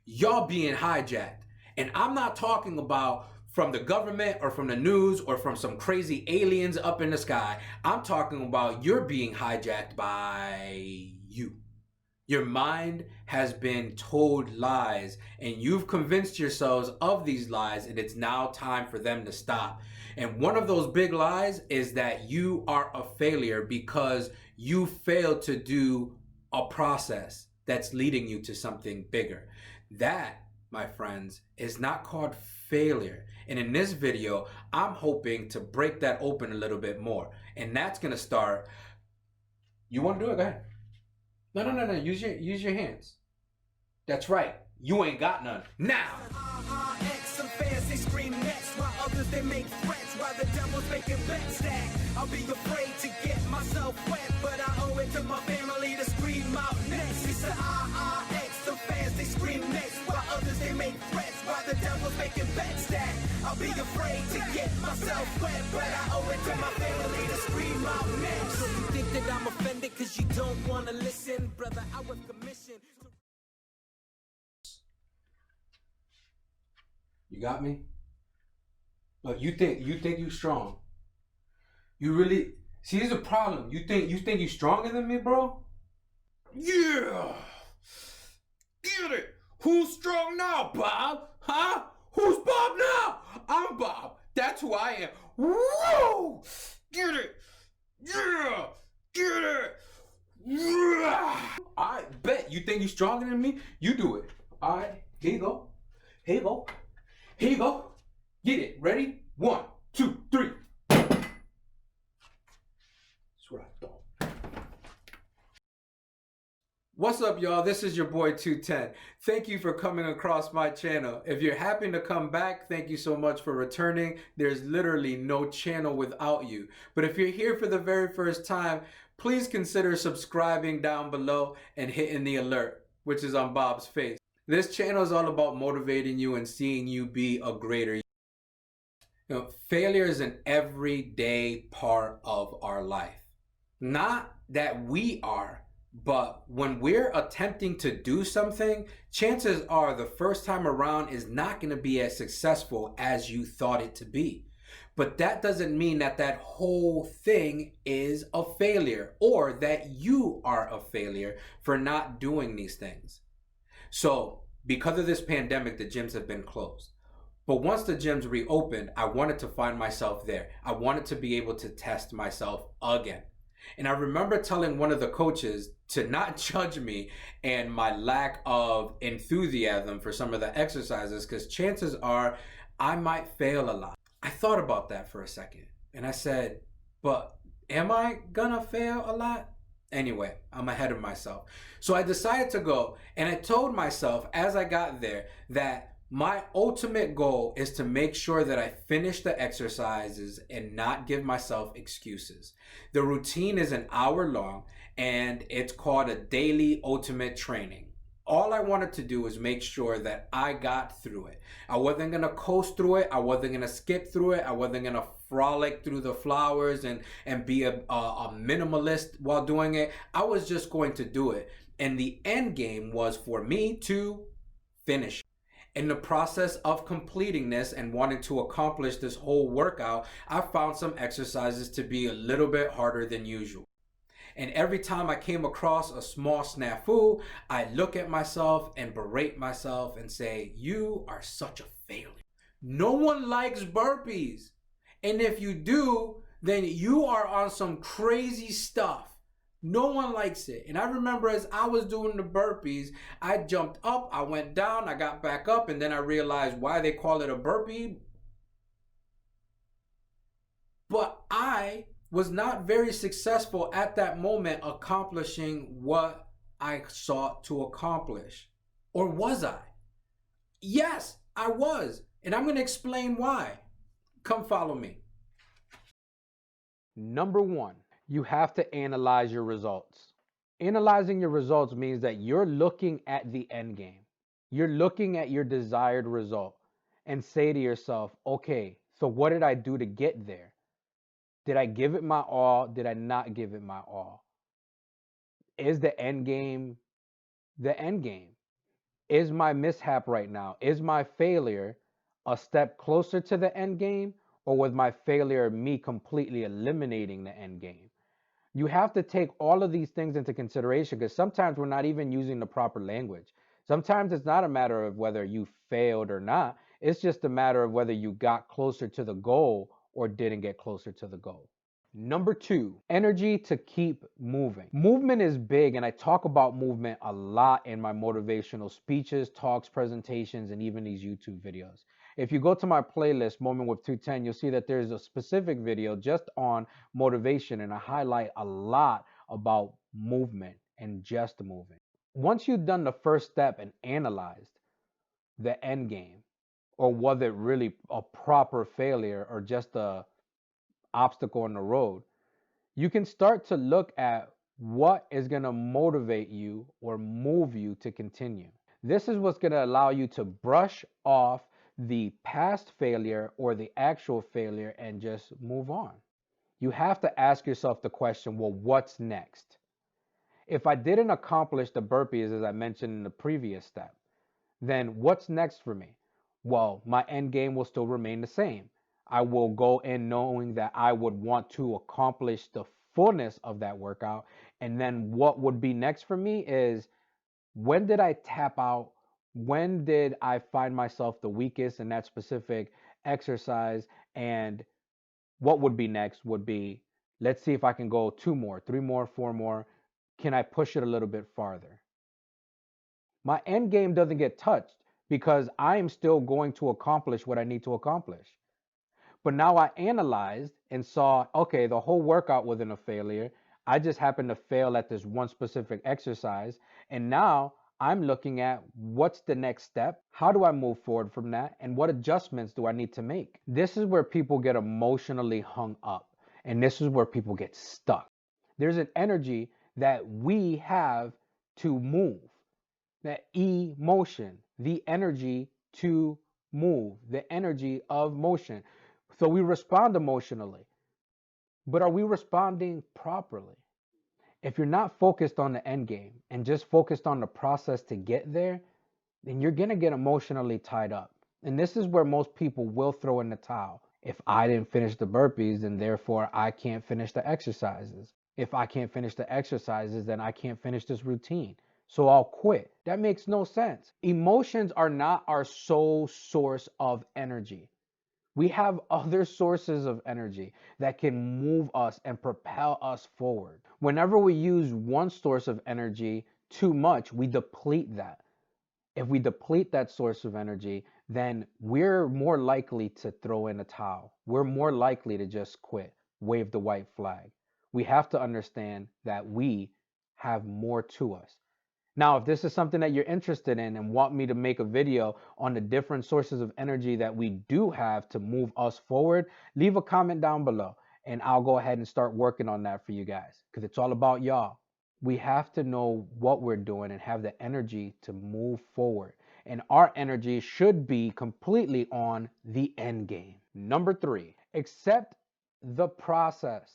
y'all being hijacked. And I'm not talking about from the government or from the news or from some crazy aliens up in the sky. I'm talking about you're being hijacked by you. Your mind has been told lies, and you've convinced yourselves of these lies, and it's now time for them to stop. And one of those big lies is that you are a failure because you failed to do a process that's leading you to something bigger. That, my friends, is not called failure. And in this video, I'm hoping to break that open a little bit more. And that's going to start. You want to do it? Go ahead. No. Use your hands. That's right. You ain't got none. Now. Some fans they scream next, while others they make threats, while the devil's making bets that I'll be afraid to get myself wet, but I owe it to my family to scream out next. It's the RRX. Some fans they scream next, while others they make threats, while the devil's making bets that I'll be afraid to get myself wet, but I owe it to my family to scream out next. So you think that I'm offended cause you don't wanna listen, brother? I was commissioned. You got me? Look, you think you strong. You really see here's the problem. You think you stronger than me, bro? Yeah. Get it. Who's strong now, Bob? Huh? Who's Bob now? I'm Bob. That's who I am. Whoa! Get it. Yeah. Get it. Yeah. I bet you think you stronger than me. You do it. All right. Here you go. Here you go. Here you go. Get it. Ready? 1, 2, 3. That's what I thought. What's up, y'all? This is your boy 210. Thank you for coming across my channel. If you're happy to come back, thank you so much for returning. There's literally no channel without you. But if you're here for the very first time, please consider subscribing down below and hitting the alert, which is on Bob's face. This channel is all about motivating you and seeing you be a greater you. Failure is an everyday part of our life. Not that we are, but when we're attempting to do something, chances are the first time around is not going to be as successful as you thought it to be. But that doesn't mean that that whole thing is a failure or that you are a failure for not doing these things. So because of this pandemic, the gyms have been closed. But once the gyms reopened, I wanted to find myself there. I wanted to be able to test myself again. And I remember telling one of the coaches to not judge me and my lack of enthusiasm for some of the exercises, because chances are I might fail a lot. I thought about that for a second and I said, but am I gonna fail a lot? Anyway, I'm ahead of myself. So I decided to go, and I told myself as I got there that my ultimate goal is to make sure that I finish the exercises and not give myself excuses. The routine is an hour long and it's called a daily ultimate training. All I wanted to do was make sure that I got through it. I wasn't going to coast through it. I wasn't going to skip through it. I wasn't going to frolic through the flowers and be a minimalist while doing it. I was just going to do it. And the end game was for me to finish. In the process of completing this and wanting to accomplish this whole workout, I found some exercises to be a little bit harder than usual. And every time I came across a small snafu, I look at myself and berate myself and say, you are such a failure. No one likes burpees. And if you do, then you are on some crazy stuff. No one likes it. And I remember as I was doing the burpees, I jumped up, I went down, I got back up, and then I realized why they call it a burpee. But I was not very successful at that moment accomplishing what I sought to accomplish. Or was I? Yes, I was. And I'm going to explain why. Come follow me. Number one, you have to analyze your results. Analyzing your results means that you're looking at the end game. You're looking at your desired result and say to yourself, okay, so what did I do to get there? Did I give it my all? Did I not give it my all? Is the end game the end game? Is my mishap right now, is my failure a step closer to the end game, or was my failure me completely eliminating the end game? You have to take all of these things into consideration because sometimes we're not even using the proper language. Sometimes it's not a matter of whether you failed or not. It's just a matter of whether you got closer to the goal or didn't get closer to the goal. Number two, energy to keep moving. Movement is big, and I talk about movement a lot in my motivational speeches, talks, presentations, and even these YouTube videos. If you go to my playlist, Moment with 210, you'll see that there's a specific video just on motivation, and I highlight a lot about movement and just moving. Once you've done the first step and analyzed the end game, or was it really a proper failure or just a obstacle on the road, you can start to look at what is going to motivate you or move you to continue. This is what's going to allow you to brush off the past failure or the actual failure and just move on. You have to ask yourself the question, well, what's next? If I didn't accomplish the burpees, as I mentioned in the previous step, then what's next for me? Well, my end game will still remain the same. I will go in knowing that I would want to accomplish the fullness of that workout. And then what would be next for me is, when did I tap out? When did I find myself the weakest in that specific exercise? And what would be next would be, let's see if I can go 2 more, 3 more, 4 more. Can I push it a little bit farther? My end game doesn't get touched because I am still going to accomplish what I need to accomplish. But now I analyzed and saw, okay, the whole workout wasn't a failure. I just happened to fail at this one specific exercise. And now I'm looking at what's the next step? How do I move forward from that? And what adjustments do I need to make? This is where people get emotionally hung up. And this is where people get stuck. There's an energy that we have to move, that emotion, the energy to move, the energy of motion. So we respond emotionally, but are we responding properly? If you're not focused on the end game and just focused on the process to get there, then you're going to get emotionally tied up. And this is where most people will throw in the towel. If I didn't finish the burpees, then therefore I can't finish the exercises. If I can't finish the exercises, then I can't finish this routine. So I'll quit. That makes no sense. Emotions are not our sole source of energy. We have other sources of energy that can move us and propel us forward. Whenever we use one source of energy too much, we deplete that. If we deplete that source of energy, then we're more likely to throw in a towel. We're more likely to just quit, wave the white flag. We have to understand that we have more to us. Now, if this is something that you're interested in and want me to make a video on the different sources of energy that we do have to move us forward, leave a comment down below and I'll go ahead and start working on that for you guys because it's all about y'all. We have to know what we're doing and have the energy to move forward. And our energy should be completely on the end game. Number three, accept the process.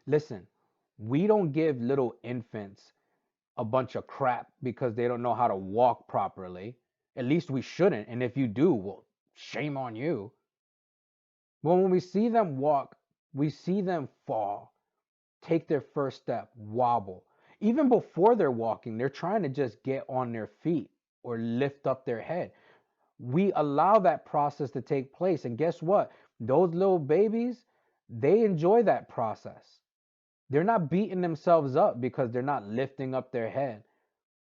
Listen, we don't give little infants a bunch of crap because they don't know how to walk properly. At least we shouldn't. And if you do, well, shame on you. Well, when we see them walk, we see them fall, take their first step, wobble. Even before they're walking, they're trying to just get on their feet or lift up their head. We allow that process to take place. And guess what? Those little babies, they enjoy that process. They're not beating themselves up because they're not lifting up their head.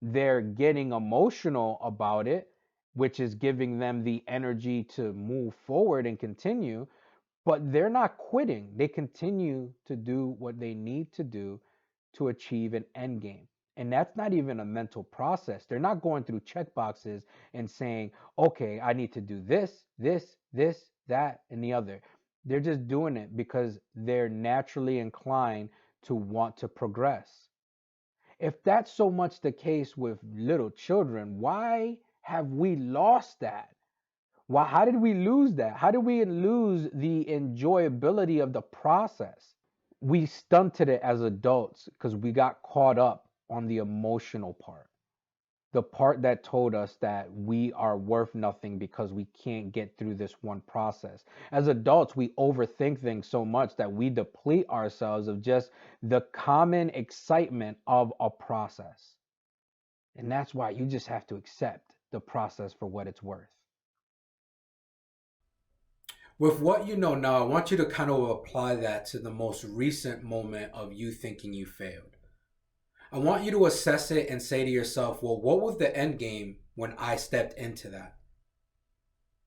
They're getting emotional about it, which is giving them the energy to move forward and continue, but they're not quitting. They continue to do what they need to do to achieve an end game. And that's not even a mental process. They're not going through check boxes and saying, okay, I need to do this, that, and the other. They're just doing it because they're naturally inclined to want to progress. If that's so much the case with little children, why have we lost that? Why, how did we lose that? How did we lose the enjoyability of the process? We stunted it as adults because we got caught up on the emotional part. The part that told us that we are worth nothing because we can't get through this one process. As adults, we overthink things so much that we deplete ourselves of just the common excitement of a process. And that's why you just have to accept the process for what it's worth. With what you know now, I want you to kind of apply that to the most recent moment of you thinking you failed. I want you to assess it and say to yourself, well, what was the end game when I stepped into that?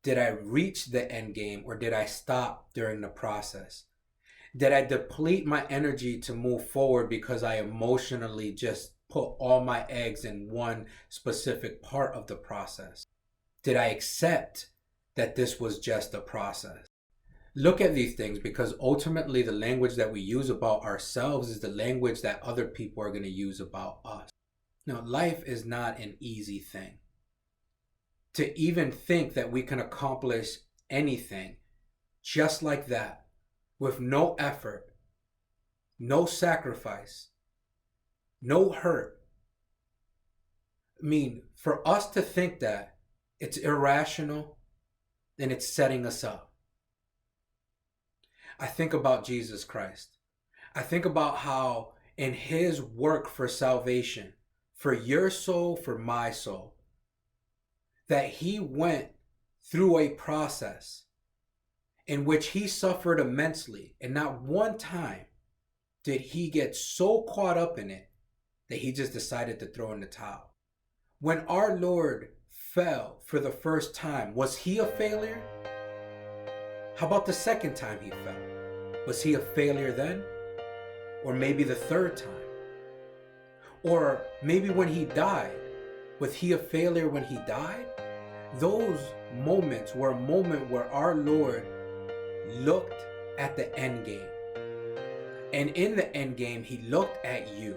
Did I reach the end game or did I stop during the process? Did I deplete my energy to move forward because I emotionally just put all my eggs in one specific part of the process? Did I accept that this was just a process? Look at these things, because ultimately the language that we use about ourselves is the language that other people are going to use about us. Now, life is not an easy thing. To even think that we can accomplish anything just like that with no effort, no sacrifice, no hurt. I mean, for us to think that, it's irrational and it's setting us up. I think about Jesus Christ. I think about how in his work for salvation, for your soul, for my soul, that he went through a process in which he suffered immensely, and not one time did he get so caught up in it that he just decided to throw in the towel. When our Lord fell for the first time, was he a failure? How about the second time he fell? Was he a failure then? Or maybe the third time? Or maybe when he died, was he a failure when he died? Those moments were a moment where our Lord looked at the end game. And in the end game, he looked at you.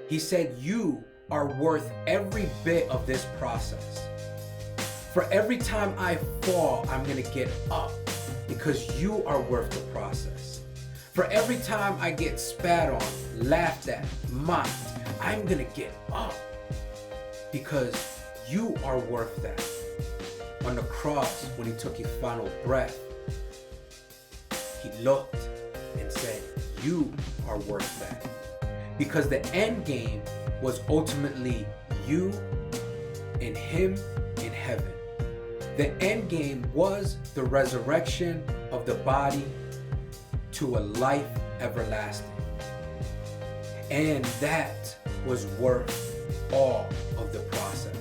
He said, you are worth every bit of this process. For every time I fall, I'm going to get up because you are worth the process. For every time I get spat on, laughed at, mocked, I'm going to get up because you are worth that. On the cross, when he took his final breath, he looked and said, you are worth that. Because the end game was ultimately you and him in heaven. The end game was the resurrection of the body to a life everlasting. And that was worth all of the process.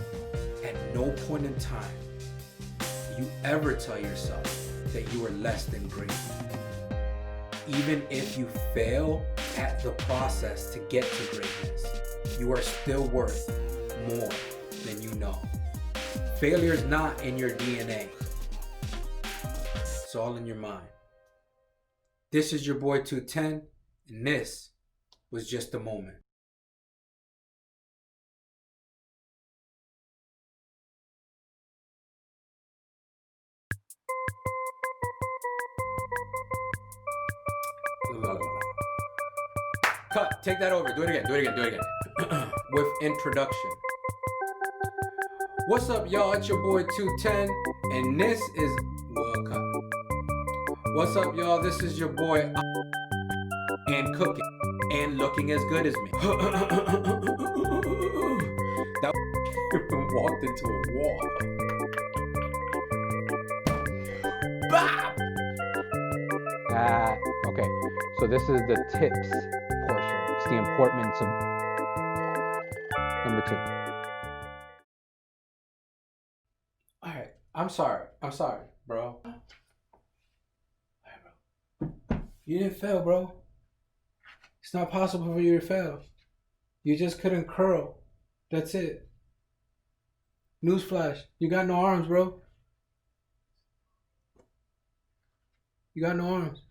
At no point in time do you ever tell yourself that you are less than great. Even if you fail at the process to get to greatness, you are still worth more than you know. Failure is not in your DNA. It's all in your mind. This is your boy 210, and this was just a moment. Cut, take that over. Do it again. With introduction. What's up, y'all? It's your boy 210, and this is cut. What's up, y'all? This is your boy and cooking and looking as good as me. That walked into a wall. Bam! Okay, so this is the tips portion. It's the importance of number 2. All right, I'm sorry, bro. You didn't fail, bro. It's not possible for you to fail. You just couldn't curl. That's it. Newsflash, you got no arms, bro. You got no arms.